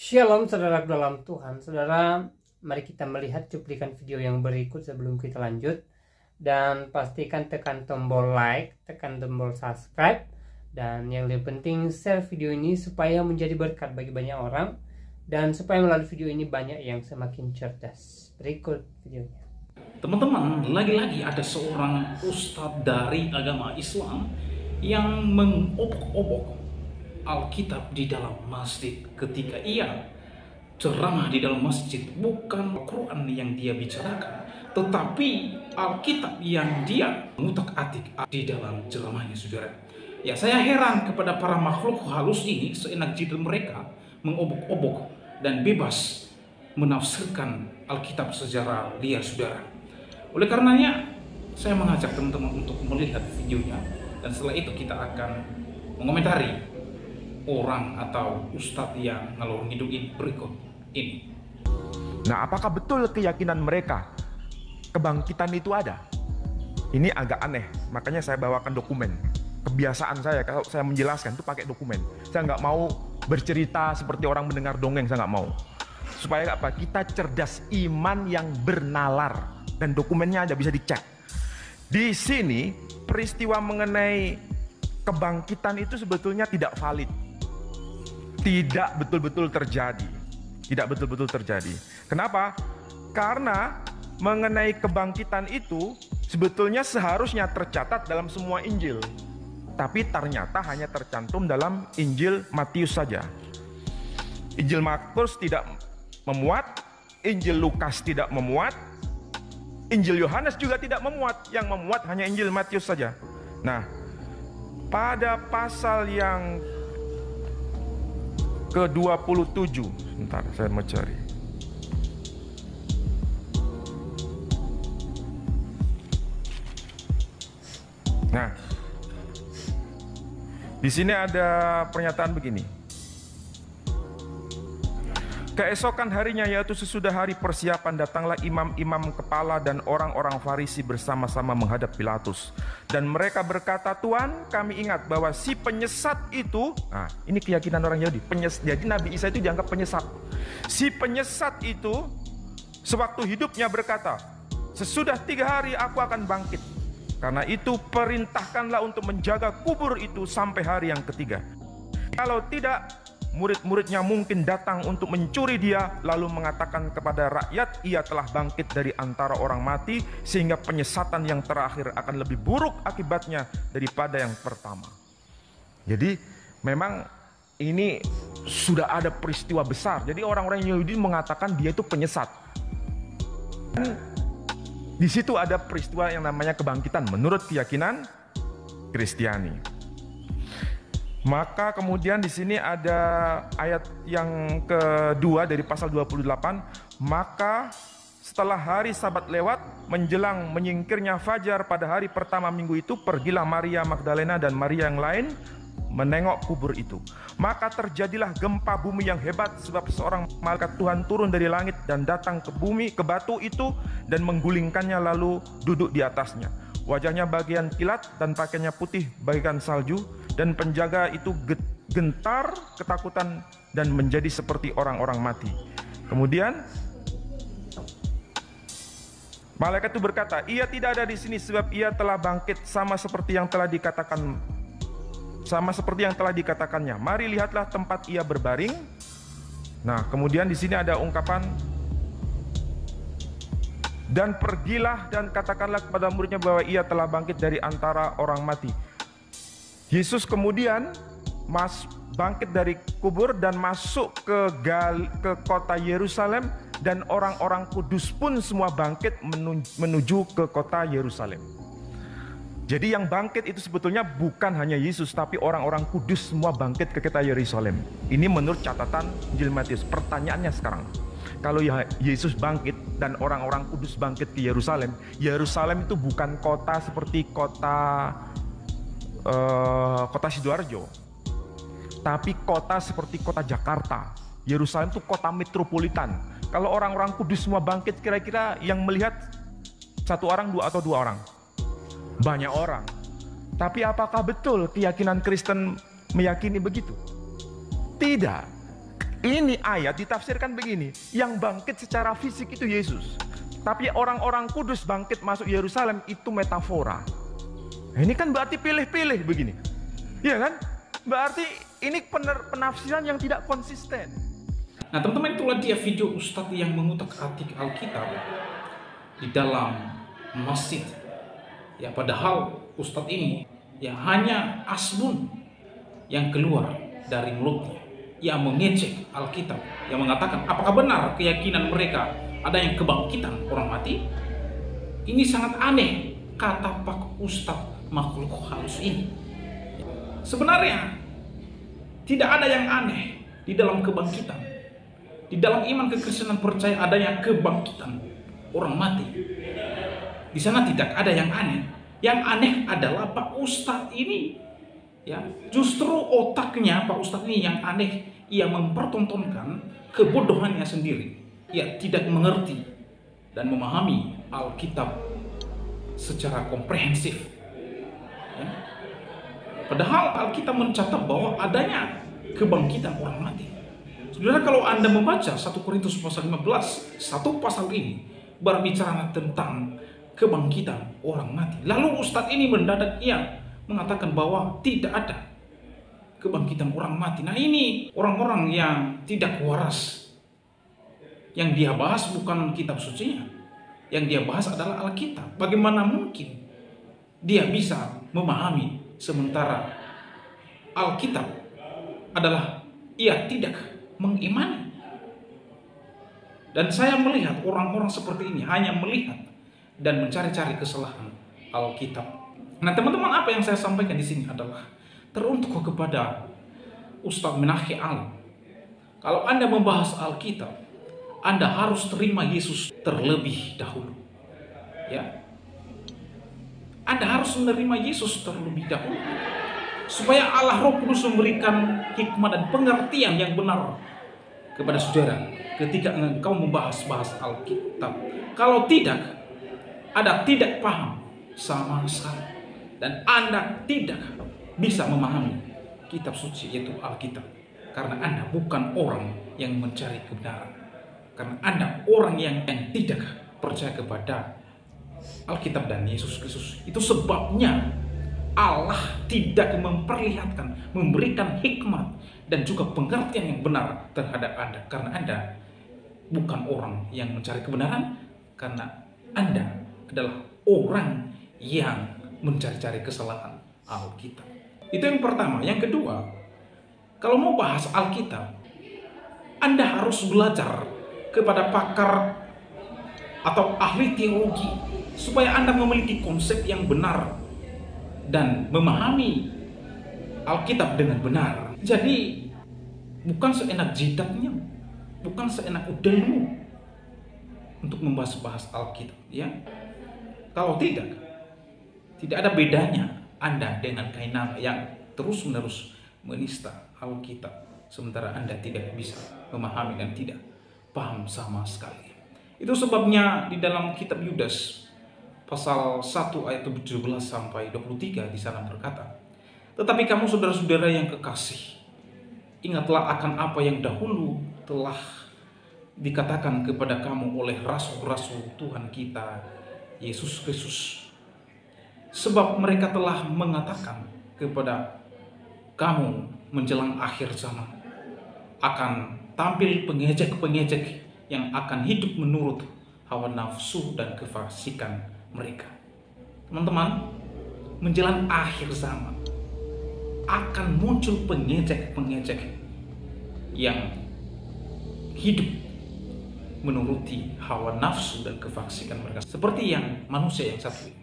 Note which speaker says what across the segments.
Speaker 1: Shalom saudara dalam Tuhan. Saudara, mari kita melihat cuplikan video yang berikut sebelum kita lanjut. Dan pastikan tekan tombol like, tekan tombol subscribe. Dan yang lebih penting, share video ini supaya menjadi berkat bagi banyak orang. Dan supaya melalui video ini banyak yang semakin cerdas. Berikut videonya.
Speaker 2: Teman-teman, lagi-lagi ada seorang ustadz dari agama Islam yang mengobok-obok Alkitab di dalam masjid. Ketika ia ceramah di dalam masjid, bukan Al-Quran yang dia bicarakan, tetapi Alkitab yang dia ngutak-atik di dalam ceramahnya, saudara. Ya, saya heran kepada para makhluk halus ini, seenak jidat mereka mengobok-obok dan bebas menafsirkan Alkitab secara liar, saudara. Oleh karenanya, saya mengajak teman-teman untuk melihat videonya, dan setelah itu kita akan mengomentari orang atau ustadz yang ngalor ngidul berikut ini.
Speaker 3: Nah, apakah betul keyakinan mereka kebangkitan itu ada? Ini agak aneh, makanya saya bawakan dokumen. Kebiasaan saya kalau saya menjelaskan itu pakai dokumen. Saya nggak mau bercerita seperti orang mendengar dongeng, saya nggak mau. Supaya apa? Kita cerdas, iman yang bernalar, dan dokumennya ada, bisa dicek. Di sini peristiwa mengenai kebangkitan itu sebetulnya tidak valid. Tidak betul-betul terjadi. Tidak betul-betul terjadi. Kenapa? Karena mengenai kebangkitan itu sebetulnya seharusnya tercatat dalam semua Injil. Tapi ternyata hanya tercantum dalam Injil Matius saja. Injil Markus tidak memuat, Injil Lukas tidak memuat, Injil Yohanes juga tidak memuat. Yang memuat hanya Injil Matius saja. Nah, pada pasal yang ke-27, sebentar saya mau cari. Nah, di sini ada pernyataan begini. Keesokan harinya, yaitu sesudah hari persiapan, datanglah imam-imam kepala dan orang-orang Farisi bersama-sama menghadap Pilatus. Dan mereka berkata, "Tuan, kami ingat bahwa si penyesat itu," nah ini keyakinan orang Yahudi, jadi Nabi Isa itu dianggap penyesat. "Si penyesat itu sewaktu hidupnya berkata, 'Sesudah 3 hari aku akan bangkit.' Karena itu perintahkanlah untuk menjaga kubur itu sampai hari yang ketiga. Kalau tidak, murid-muridnya mungkin datang untuk mencuri dia, lalu mengatakan kepada rakyat, ia telah bangkit dari antara orang mati, sehingga penyesatan yang terakhir akan lebih buruk akibatnya daripada yang pertama." Jadi memang ini sudah ada peristiwa besar. Jadi orang-orang Yahudi mengatakan dia itu penyesat. Dan di situ ada peristiwa yang namanya kebangkitan menurut keyakinan Kristiani. Maka kemudian di sini ada ayat yang kedua dari pasal 28. Maka setelah hari Sabat lewat, menjelang menyingkirnya fajar pada hari pertama minggu itu, pergilah Maria Magdalena dan Maria yang lain menengok kubur itu. Maka terjadilah gempa bumi yang hebat, sebab seorang malaikat Tuhan turun dari langit dan datang ke bumi, ke batu itu, dan menggulingkannya lalu duduk di atasnya. Wajahnya bagian kilat dan pakaiannya putih bagaikan salju, dan penjaga itu gentar ketakutan dan menjadi seperti orang-orang mati. Kemudian malaikat itu berkata, "Ia tidak ada di sini, sebab ia telah bangkit sama seperti yang telah dikatakannya. Mari lihatlah tempat ia berbaring." Nah, kemudian di sini ada ungkapan, "Dan pergilah dan katakanlah kepada muridnya bahwa ia telah bangkit dari antara orang mati." Yesus kemudian bangkit dari kubur dan masuk ke kota Yerusalem, dan orang-orang kudus pun semua bangkit menuju ke kota Yerusalem. Jadi yang bangkit itu sebetulnya bukan hanya Yesus, tapi orang-orang kudus semua bangkit ke kota Yerusalem. Ini menurut catatan Injil Matius. Pertanyaannya sekarang, kalau Yesus bangkit dan orang-orang kudus bangkit ke Yerusalem, Yerusalem itu bukan kota seperti kota Sidoarjo, tapi kota seperti kota Jakarta. Yerusalem itu kota metropolitan. Kalau orang-orang kudus semua bangkit, kira-kira yang melihat 1 orang, 2 atau 2 orang? Banyak orang. Tapi apakah betul keyakinan Kristen meyakini begitu? Tidak. Ini ayat ditafsirkan begini, yang bangkit secara fisik itu Yesus, tapi orang-orang kudus bangkit masuk Yerusalem itu metafora. Nah, ini kan berarti pilih-pilih begini, ya kan? Berarti ini penafsiran yang tidak konsisten.
Speaker 2: Nah teman-teman, itulah dia video Ustadz yang mengutak-atik Alkitab di dalam masjid. Ya, padahal Ustadz ini ya hanya asbun yang keluar dari mulutnya, yang mengecek Alkitab, yang mengatakan apakah benar keyakinan mereka adanya kebangkitan orang mati. Ini sangat aneh kata Pak Ustadz makhluk halus ini. Sebenarnya tidak ada yang aneh di dalam kebangkitan. Di dalam iman kekristenan percaya adanya kebangkitan orang mati. Di sana tidak ada yang aneh. Yang aneh adalah Pak Ustadz ini, ya, justru otaknya Pak Ustadz ini yang aneh. Ia mempertontonkan kebodohannya sendiri. Ia tidak mengerti dan memahami Alkitab secara komprehensif. Ya. Padahal Alkitab mencatat bahwa adanya kebangkitan orang mati. Saudara, kalau Anda membaca 1 Korintus pasal 15, satu pasal ini berbicara tentang kebangkitan orang mati. Lalu Ustadz ini mendadak ia mengatakan bahwa tidak ada kebangkitan orang mati. Nah, ini orang-orang yang tidak waras. Yang dia bahas bukan kitab sucinya. Yang dia bahas adalah Alkitab. Bagaimana mungkin dia bisa memahami sementara Alkitab adalah ia tidak mengimani. Dan saya melihat orang-orang seperti ini hanya melihat dan mencari-cari kesalahan Alkitab. Nah, teman-teman, apa yang saya sampaikan di sini adalah teruntuk kepada Ustadz Menahe Ali. Kalau Anda membahas Alkitab, Anda harus terima Yesus terlebih dahulu. Ya, Anda harus menerima Yesus terlebih dahulu, supaya Allah Roh Kudus memberikan hikmat dan pengertian yang benar kepada saudara ketika engkau membahas-bahas Alkitab. Kalau tidak, Anda tidak paham sama sekali, dan Anda tidak bisa memahami kitab suci yaitu Alkitab, karena Anda bukan orang yang mencari kebenaran, karena Anda orang yang tidak percaya kepada Alkitab dan Yesus Kristus. Itu sebabnya Allah tidak memperlihatkan, memberikan hikmat dan juga pengertian yang benar terhadap Anda, karena Anda bukan orang yang mencari kebenaran, karena Anda adalah orang yang mencari-cari kesalahan Alkitab. Itu yang pertama. Yang kedua, kalau mau bahas Alkitab, Anda harus belajar kepada pakar atau ahli teologi, supaya Anda memiliki konsep yang benar dan memahami Alkitab dengan benar. Jadi bukan seenak jidatnya, bukan seenak udelmu untuk membahas-bahas Alkitab, ya. Kalau tidak ada bedanya Anda dengan Kainana yang terus-menerus menista Alkitab, sementara Anda tidak bisa memahami dan tidak paham sama sekali. Itu sebabnya di dalam kitab Yudas pasal 1 ayat 17 sampai 23 di sana berkata, "Tetapi kamu saudara-saudara yang kekasih, ingatlah akan apa yang dahulu telah dikatakan kepada kamu oleh rasul-rasul Tuhan kita Yesus Kristus. Sebab mereka telah mengatakan kepada kamu menjelang akhir zaman akan tampil pengejek-pengejek yang akan hidup menurut hawa nafsu dan kefasikan mereka." Teman-teman, menjelang akhir zaman akan muncul pengejek-pengejek yang hidup menuruti hawa nafsu dan kefasikan mereka, seperti yang manusia yang satu ini.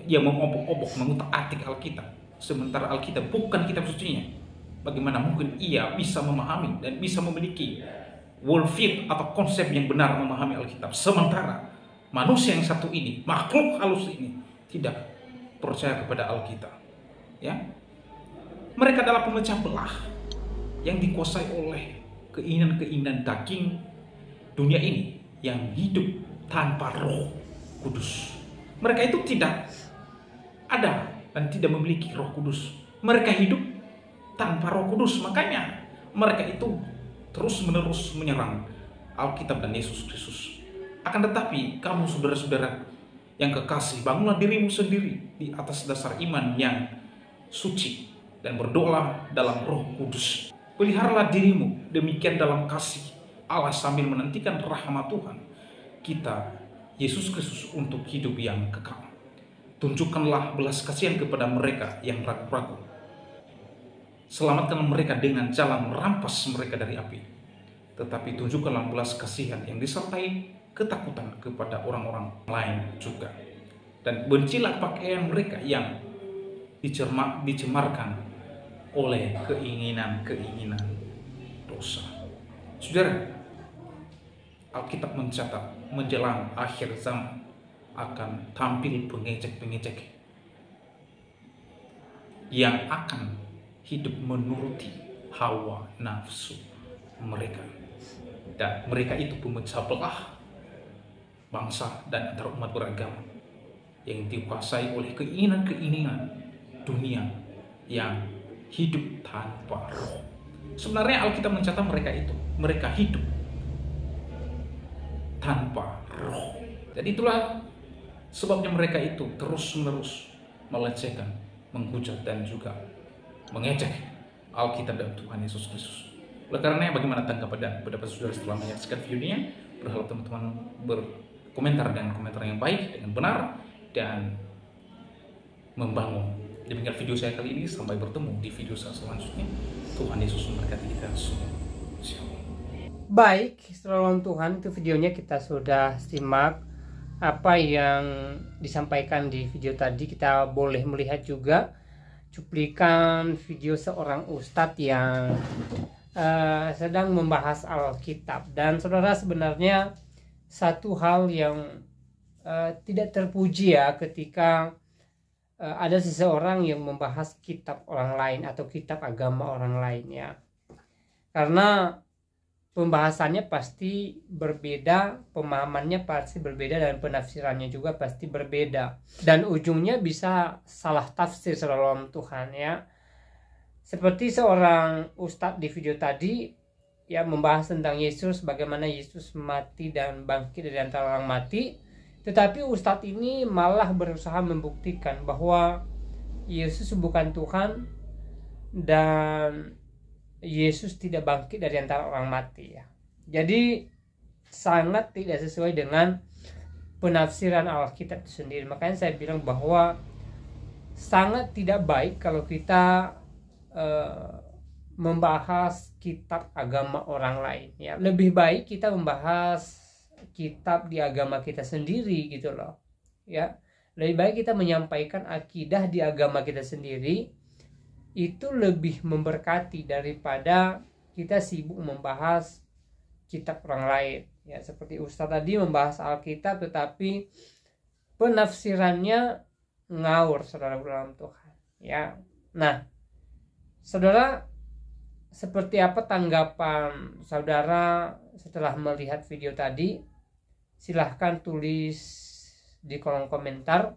Speaker 2: Ia mengobok-obok, mengutak-atik Alkitab, sementara Alkitab bukan kitab sucinya. Bagaimana mungkin ia bisa memahami dan bisa memiliki worldview atau konsep yang benar memahami Alkitab, sementara manusia yang satu ini, makhluk halus ini, tidak percaya kepada Alkitab. Ya, mereka adalah pemecah belah yang dikuasai oleh keinginan-keinginan daging dunia ini yang hidup tanpa Roh Kudus. Mereka itu tidak ada dan tidak memiliki Roh Kudus. Mereka hidup tanpa Roh Kudus, makanya mereka itu terus-menerus menyerang Alkitab dan Yesus Kristus. Akan tetapi kamu saudara-saudara yang kekasih, bangunlah dirimu sendiri di atas dasar iman yang suci dan berdoa dalam Roh Kudus. Peliharalah dirimu demikian dalam kasih Allah sambil menantikan rahmat Tuhan kita Yesus Kristus untuk hidup yang kekal. Tunjukkanlah belas kasihan kepada mereka yang ragu-ragu. Selamatkan mereka dengan jalan merampas mereka dari api. Tetapi tunjukkanlah belas kasihan yang disertai ketakutan kepada orang-orang lain juga. Dan bencilah pakaian mereka yang dicemarkan oleh keinginan-keinginan dosa. Saudara, Alkitab mencatat menjelang akhir zaman akan tampil pengecek-pengecek yang akan hidup menuruti hawa nafsu mereka, dan mereka itu pemecah belah bangsa dan antar umat beragama yang dikuasai oleh keinginan-keinginan dunia yang hidup tanpa roh. Sebenarnya Alkitab mencatat mereka hidup tanpa roh. Jadi itulah sebabnya mereka itu terus-menerus melecehkan, menghujat dan juga mengecek Alkitab dan Tuhan Yesus Kristus. Oleh karenanya, bagaimana tanggapan dan pendapat saudara setelah menyaksikan videonya? Berharap teman-teman berkomentar dengan komentar yang baik, dengan benar, dan membangun. Demikian video saya kali ini. Sampai bertemu di video saya selanjutnya. Tuhan Yesus memberkati kita semua. Shalom.
Speaker 1: Baik, saudara Tuhan, itu videonya kita sudah simak apa yang disampaikan di video tadi. Kita boleh melihat juga cuplikan video seorang ustadz yang sedang membahas Alkitab. Dan saudara, sebenarnya satu hal yang tidak terpuji ya ketika ada seseorang yang membahas kitab orang lain atau kitab agama orang lain ya. Karena pembahasannya pasti berbeda, pemahamannya pasti berbeda, dan penafsirannya juga pasti berbeda. Dan ujungnya bisa salah tafsir dalam Tuhan ya. Seperti seorang ustadz di video tadi ya, membahas tentang Yesus, bagaimana Yesus mati dan bangkit dari antara orang mati. Tetapi ustadz ini malah berusaha membuktikan bahwa Yesus bukan Tuhan dan Yesus tidak bangkit dari antara orang mati ya. Jadi sangat tidak sesuai dengan penafsiran Alkitab itu sendiri. Makanya saya bilang bahwa sangat tidak baik kalau kita membahas kitab agama orang lain ya. Lebih baik kita membahas kitab di agama kita sendiri gitu loh ya. Lebih baik kita menyampaikan akidah di agama kita sendiri. Itu lebih memberkati daripada kita sibuk membahas kitab orang lain ya. Seperti Ustadz tadi membahas Alkitab tetapi penafsirannya ngawur, saudara dalam Tuhan ya. Nah, saudara, seperti apa tanggapan saudara setelah melihat video tadi? Silahkan tulis di kolom komentar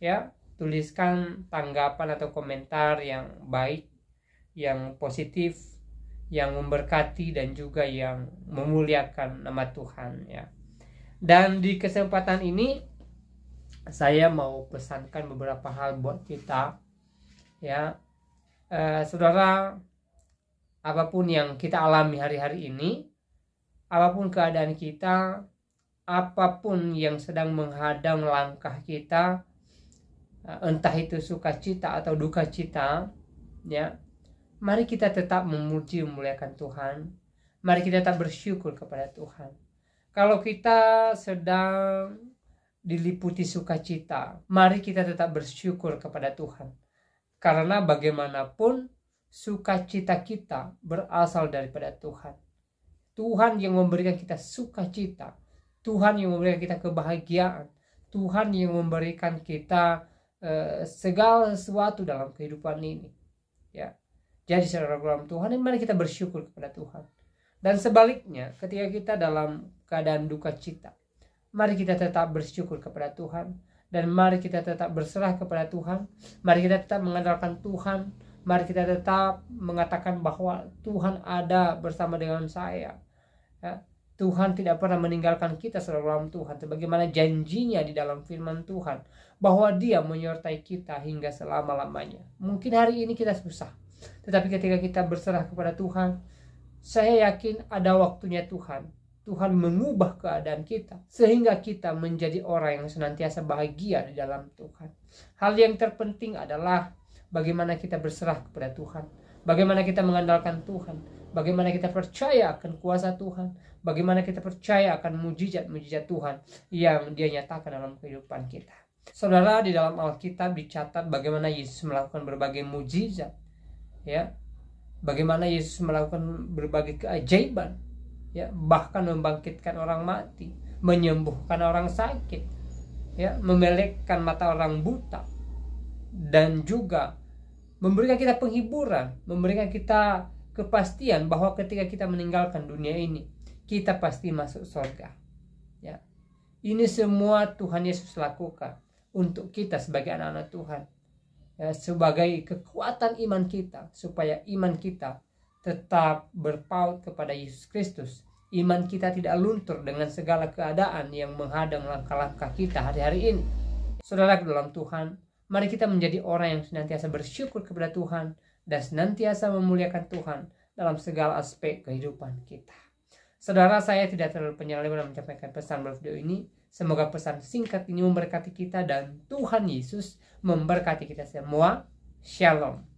Speaker 1: ya. Tuliskan tanggapan atau komentar yang baik, yang positif, yang memberkati, dan juga yang memuliakan nama Tuhan ya. Dan di kesempatan ini saya mau pesankan beberapa hal buat kita ya. Saudara, apapun yang kita alami hari-hari ini, apapun keadaan kita, apapun yang sedang menghadang langkah kita, entah itu sukacita atau duka cita ya, mari kita tetap memuji memuliakan Tuhan. Mari kita tetap bersyukur kepada Tuhan. Kalau kita sedang diliputi sukacita, mari kita tetap bersyukur kepada Tuhan. Karena bagaimanapun sukacita kita berasal daripada Tuhan. Tuhan yang memberikan kita sukacita, Tuhan yang memberikan kita kebahagiaan, Tuhan yang memberikan kita segala sesuatu dalam kehidupan ini ya. Jadi saudara dalam Tuhan, mari kita bersyukur kepada Tuhan. Dan sebaliknya, ketika kita dalam keadaan duka cita, mari kita tetap bersyukur kepada Tuhan. Dan mari kita tetap berserah kepada Tuhan. Mari kita tetap mengandalkan Tuhan. Mari kita tetap mengatakan bahwa Tuhan ada bersama dengan saya. Ya, Tuhan tidak pernah meninggalkan kita dalam Tuhan. Sebagaimana janjinya di dalam firman Tuhan, bahwa Dia menyertai kita hingga selama-lamanya. Mungkin hari ini kita susah, tetapi ketika kita berserah kepada Tuhan, saya yakin ada waktunya Tuhan mengubah keadaan kita, sehingga kita menjadi orang yang senantiasa bahagia di dalam Tuhan. Hal yang terpenting adalah bagaimana kita berserah kepada Tuhan, bagaimana kita mengandalkan Tuhan, bagaimana kita percaya akan kuasa Tuhan, bagaimana kita percaya akan mujizat-mujizat Tuhan yang Dia nyatakan dalam kehidupan kita. Saudara, di dalam Alkitab dicatat bagaimana Yesus melakukan berbagai mujizat, ya, bagaimana Yesus melakukan berbagai keajaiban, ya, bahkan membangkitkan orang mati, menyembuhkan orang sakit, ya, memelekkan mata orang buta, dan juga memberikan kita penghiburan, memberikan kita kepastian bahwa ketika kita meninggalkan dunia ini, kita pasti masuk surga. Ya. Ini semua Tuhan Yesus lakukan untuk kita sebagai anak-anak Tuhan. Ya, sebagai kekuatan iman kita, supaya iman kita tetap berpaut kepada Yesus Kristus. Iman kita tidak luntur dengan segala keadaan yang menghadang langkah-langkah kita hari-hari ini. Saudara dalam Tuhan, mari kita menjadi orang yang senantiasa bersyukur kepada Tuhan dan senantiasa memuliakan Tuhan dalam segala aspek kehidupan kita. Saudara, saya tidak terlalu panjang dalam menyampaikan pesan dalam video ini. Semoga pesan singkat ini memberkati kita dan Tuhan Yesus memberkati kita semua. Shalom.